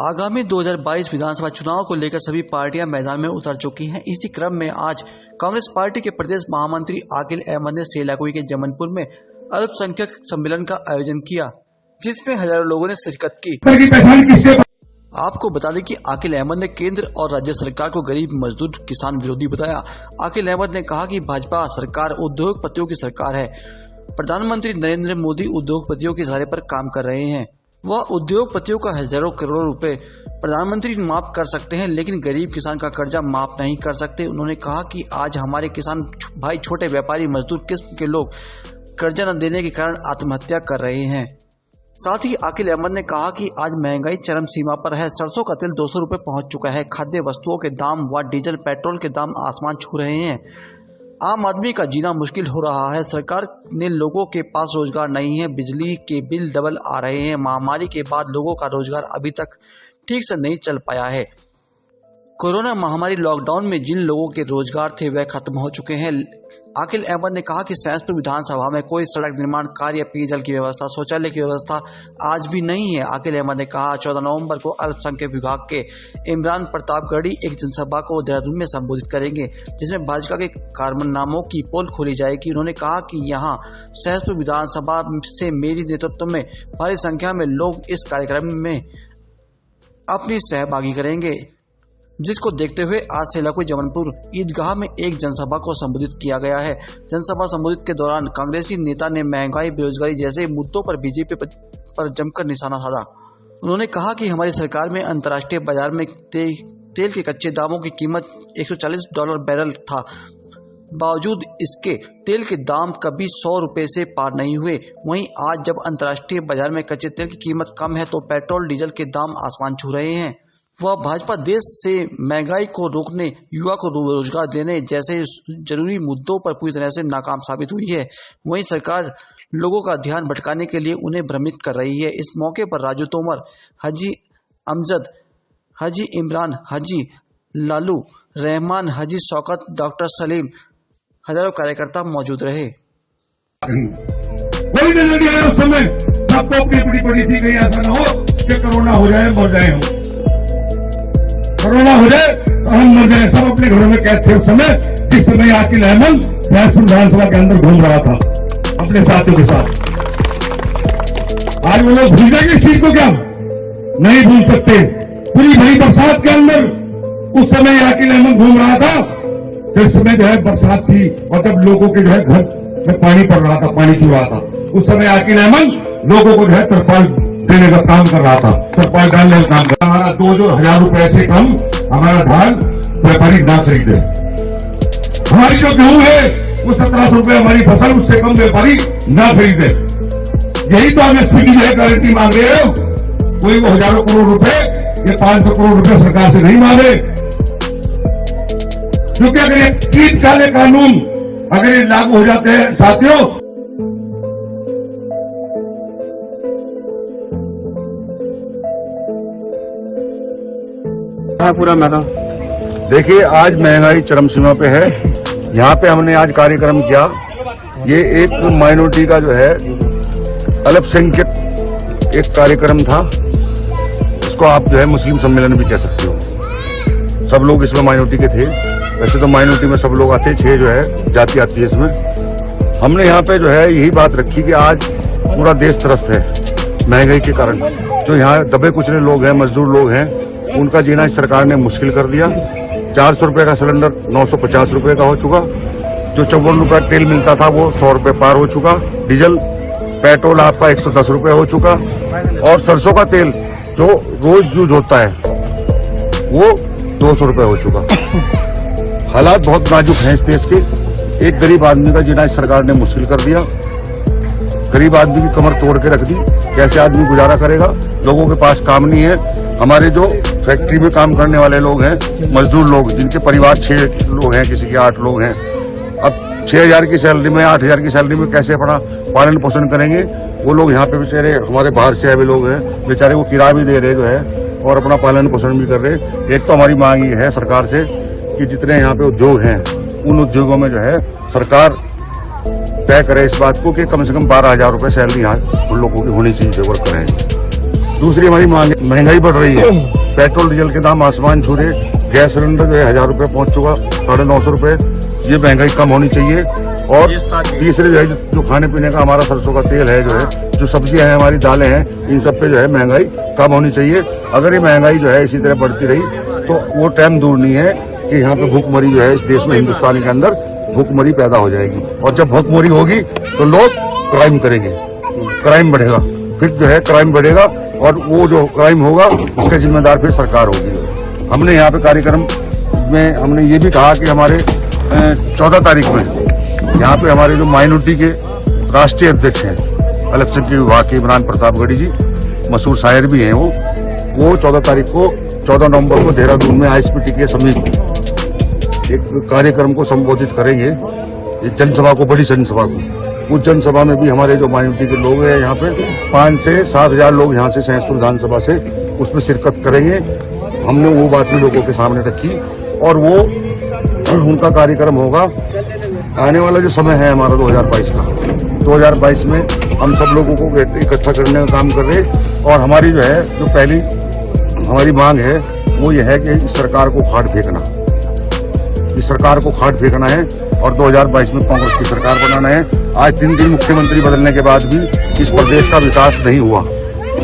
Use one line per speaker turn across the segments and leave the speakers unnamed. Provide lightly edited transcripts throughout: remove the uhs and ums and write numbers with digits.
आगामी 2022 विधानसभा चुनाव को लेकर सभी पार्टियां मैदान में उतर चुकी हैं। इसी क्रम में आज कांग्रेस पार्टी के प्रदेश महामंत्री आकिल अहमद ने सेलाकुई के जमनपुर में अल्पसंख्यक सम्मेलन का आयोजन किया, जिसमें हजारों लोगों ने शिरकत की। आपको बता दें कि आकिल अहमद ने केंद्र और राज्य सरकार को गरीब, मजदूर, किसान विरोधी बताया। आकिल अहमद ने कहा कि भाजपा सरकार उद्योगपतियों की सरकार है। प्रधानमंत्री नरेंद्र मोदी उद्योगपतियों के इशारे पर काम कर रहे हैं। वह उद्योगपतियों का हजारों करोड़ रुपए प्रधानमंत्री माफ कर सकते हैं, लेकिन गरीब किसान का कर्जा माफ नहीं कर सकते। उन्होंने कहा कि आज हमारे किसान भाई, छोटे व्यापारी, मजदूर किस्म के लोग कर्जा न देने के कारण आत्महत्या कर रहे हैं। साथ ही आकिल अहमद ने कहा कि आज महंगाई चरम सीमा पर है। सरसों का तेल 200 रुपए पहुंच चुका है। खाद्य वस्तुओं के दाम व डीजल, पेट्रोल के दाम आसमान छू रहे हैं। आम आदमी का जीना मुश्किल हो रहा है। सरकार ने लोगों के पास रोजगार नहीं है। बिजली के बिल डबल आ रहे हैं। महामारी के बाद लोगों का रोजगार अभी तक ठीक से नहीं चल पाया है। कोरोना महामारी लॉकडाउन में जिन लोगों के रोजगार थे वह खत्म हो चुके हैं। आकिल अहमद ने कहा कि सैंसपुर विधानसभा में कोई सड़क निर्माण कार्य, पेयजल की व्यवस्था, शौचालय की व्यवस्था आज भी नहीं है। आकिल अहमद ने कहा 14 नवंबर को अल्पसंख्यक विभाग के इमरान प्रतापगढ़ी एक जनसभा को देहरादून में संबोधित करेंगे, जिसमें भाजपा के कारनामों की पोल खोली जाएगी। उन्होंने कहा कि यहाँ सैंसपुर विधानसभा से मेरी नेतृत्व में भारी संख्या में लोग इस कार्यक्रम में अपनी सहभागी करेंगे, जिसको देखते हुए आज सेलाकुई जमनपुर ईदगाह में एक जनसभा को संबोधित किया गया है। जनसभा संबोधित के दौरान कांग्रेसी नेता ने महंगाई, बेरोजगारी जैसे मुद्दों पर बीजेपी पर जमकर निशाना साधा। उन्होंने कहा कि हमारी सरकार में अंतर्राष्ट्रीय बाजार में तेल के कच्चे दामों की कीमत $140 बैरल था। बावजूद इसके तेल के दाम कभी 100 रुपए से पार नहीं हुए। वहीं आज जब अंतर्राष्ट्रीय बाजार में कच्चे तेल की कीमत कम है तो पेट्रोल, डीजल के दाम आसमान छू रहे हैं। वह भाजपा देश से महंगाई को रोकने, युवा को रोजगार देने जैसे जरूरी मुद्दों पर पूरी तरह से नाकाम साबित हुई है। वहीं सरकार लोगों का ध्यान भटकाने के लिए उन्हें भ्रमित कर रही है। इस मौके पर राजू तोमर, हाजी अमजद, हाजी इमरान, हाजी लालू रहमान, हाजी शौकत, डॉक्टर सलीम, हजारों कार्यकर्ता मौजूद रहे।
कोई नजर नहीं आया उस समय। सबको अपनी अपनी पड़ी थी, कहीं ऐसा ना हो कि कोरोना हो जाए, मर जाए हम। कोरोना हो जाए तो हम मर जाए। सब अपने घरों में कैद थे उस समय, जिस समय आकिल अहमद सैंसपुर विधानसभा के अंदर घूम रहा था अपने साथियों के साथ। आज वो लोग भूल जाएंगे इस चीज को, क्या नहीं भूल सकते। पूरी भरी बरसात के अंदर उस समय आकिल अहमद घूम रहा था। जिस समय जो है बरसात थी और जब लोगों के जो है घर में पानी पड़ रहा था, पानी चू रहा था, उस समय आकिल अहमद लोगों को जो है तरपाल देने का काम कर रहा था, तरपाल डालने का काम कर रहा था। हमारा 2,000 रुपए से कम हमारा धान व्यापारी ना खरीदे। हमारी जो गेहूं है वो 1700 रुपए, हमारी फसल उससे कम व्यापारी ना खरीदे। यही तो हम एसपी की जो है गारंटी मांग रहे हो। कोई वो हजारों करोड़ रुपए या 500 करोड़ रुपए सरकार से नहीं मांगे। क्योंकि अगर ये शीतकालीन कानून अगर ये लागू हो जाते हैं साथियों,
पूरा मैडम
देखिए, आज महंगाई चरम सीमा पे है। यहाँ पे हमने आज कार्यक्रम किया। ये एक माइनॉरिटी का जो है अल्पसंख्यक एक कार्यक्रम था। इसको आप जो है मुस्लिम सम्मेलन भी कह सकते हो। सब लोग इसमें माइनॉरिटी के थे। वैसे तो माइनॉरिटी में सब लोग आते, 6 जो है जाति आती है इसमें। हमने यहाँ पे जो है यही बात रखी कि आज पूरा देश त्रस्त है महंगाई के कारण। जो यहाँ दबे कुचले लोग हैं, मजदूर लोग हैं, उनका जीना इस सरकार ने मुश्किल कर दिया। 400 रुपए का सिलेंडर 950 रुपए का हो चुका। जो 54 रुपए तेल मिलता था वो 100 रुपए पार हो चुका। डीजल, पेट्रोल आपका 110 रुपए हो चुका। और सरसों का तेल जो रोज यूज होता है वो 200 रुपए हो चुका। हालात बहुत नाजुक हैं इस देश के। एक गरीब आदमी का जीना इस सरकार ने मुश्किल कर दिया। गरीब आदमी की कमर तोड़ के रख दी। कैसे आदमी गुजारा करेगा? लोगों के पास काम नहीं है। हमारे जो फैक्ट्री में काम करने वाले लोग हैं, मजदूर लोग, जिनके परिवार 6 लोग हैं, किसी के 8 लोग हैं, अब 6,000 की सैलरी में, 8,000 की सैलरी में कैसे अपना पालन पोषण करेंगे? वो लोग यहाँ पे बेचारे हमारे बाहर से आए हुए लोग हैं, बेचारे वो किराया भी दे रहे जो है और अपना पालन पोषण भी कर रहे। एक तो हमारी मांग ये है सरकार से कि जितने यहाँ पे उद्योग हैं, उन उद्योगों में जो है सरकार तय करे इस बात को कि कम से कम 12,000 रुपए सैलरी यहाँ उन लोगों की होनी चाहिए, वर्कर हैं। दूसरी हमारी महंगाई बढ़ रही है, पेट्रोल डीजल के दाम आसमान छू रहे, गैस सिलेंडर जो है 1000 रुपए पहुंच चुका, 950 रुपए। ये महंगाई कम होनी चाहिए। और तीसरे जो है जो खाने पीने का हमारा सरसों का तेल है, जो है जो सब्जियां हैं, हमारी दालें हैं, इन सब पे जो है महंगाई कम होनी चाहिए। अगर ये महंगाई जो है इसी तरह बढ़ती रही तो वो टाइम दूर नहीं है कि यहाँ पे भूखमरी जो है इस देश में, हिंदुस्तान के अंदर भूखमरी पैदा हो जाएगी। और जब भूखमरी होगी तो लोग क्राइम करेंगे, क्राइम बढ़ेगा, फिर जो है क्राइम बढ़ेगा और वो जो क्राइम होगा उसका जिम्मेदार फिर सरकार होगी। हमने यहाँ पे कार्यक्रम में हमने ये भी कहा कि हमारे 14 तारीख में यहाँ पे हमारे जो माइनॉरिटी के राष्ट्रीय अध्यक्ष हैं अल्पसंख्यक विभाग के इमरान प्रतापगढ़ी जी, मशहूर शायर भी हैं वो 14 तारीख को 14 नवंबर को देहरादून में ISPT के समीप एक कार्यक्रम को संबोधित करेंगे, एक जनसभा को, बड़ी जनसभा को। उस जनसभा में भी हमारे जो माइनॉरिटी के लोग हैं यहाँ पे 5 से 7 हजार लोग यहाँ से सहसपुर विधानसभा से उसमें शिरकत करेंगे। हमने वो बात भी लोगों के सामने रखी और वो उनका कार्यक्रम होगा। आने वाला जो समय है हमारा 2022 का, 2022 में हम सब लोगों को इकट्ठा करने का काम कर रहे हैं। और हमारी जो है जो पहली हमारी मांग है वो ये है कि इस सरकार को खाट फेंकना, इस सरकार को खाट फेंकना है और 2022 में कांग्रेस की सरकार बनाना है। आज 3 दिन मुख्यमंत्री बदलने के बाद भी इस प्रदेश का विकास नहीं हुआ।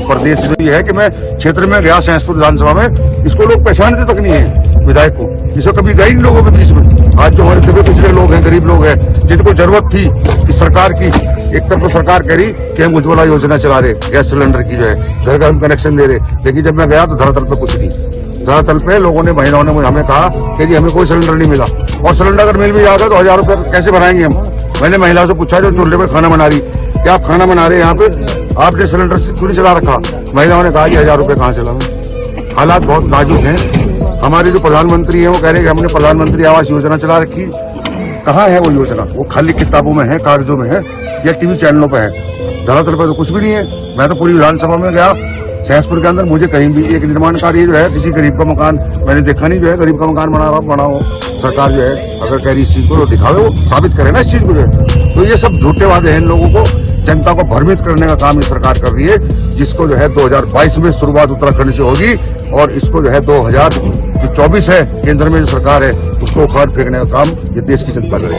प्रदेश जो ये है कि मैं क्षेत्र में गया सहसपुर विधानसभा में, इसको लोग पहचानते तक नहीं है विधायक को, इसको कभी गए इन लोगों के बीच में। आज जो हमारे दबे पिछड़े लोग हैं, गरीब लोग हैं, जिनको जरूरत थी इस सरकार की, एक तरफ तो सरकार कह रही कि हम उज्ज्वला योजना चला रहे, गैस सिलेंडर की जो है घर घर में कनेक्शन दे रहे, लेकिन जब मैं गया तो धरातल पे कुछ नहीं। धरातल पे लोगों ने, महिलाओं ने हमें कहा कि जी हमें कोई सिलेंडर नहीं मिला, और सिलेंडर अगर मिल भी जाता तो 1000 रुपए कैसे भराएंगे हम। मैंने महिला से पूछा जो चूल्हे पे खाना बना रही, क्या आप खाना बना रहे हैं यहाँ पे, आपने सिलेंडर क्यों नहीं चला रखा। महिलाओं ने कहा कि 1000 रुपए कहाँ से लाऊं। हालात बहुत नाजुक हैं। हमारे जो प्रधानमंत्री हैं वो कह रहे हैं कि हमने प्रधानमंत्री आवास योजना चला रखी, कहाँ है वो योजना? वो खाली किताबों में है, कागजों में है या टीवी चैनलों पे है, धरातल पे तो कुछ भी नहीं है। मैं तो पूरी विधानसभा में गया सहसपुर के अंदर, मुझे कहीं भी एक निर्माण कार्य जो है किसी गरीब का मकान मैंने देखा नहीं, जो है गरीब का मकान बना हो। सरकार जो है अगर कह रही इस चीज को तो दिखावे, वो साबित करे ना इस चीज को जो है। तो ये सब झूठे वादे हैं, इन लोगों को, जनता को भ्रमित करने का काम ये सरकार कर रही है, जिसको जो है 2022 में शुरुआत उत्तराखंड से होगी और इसको जो है 2024 है केंद्र में जो सरकार है उसको उखाड़ फेंकने का काम ये देश की जनता करे।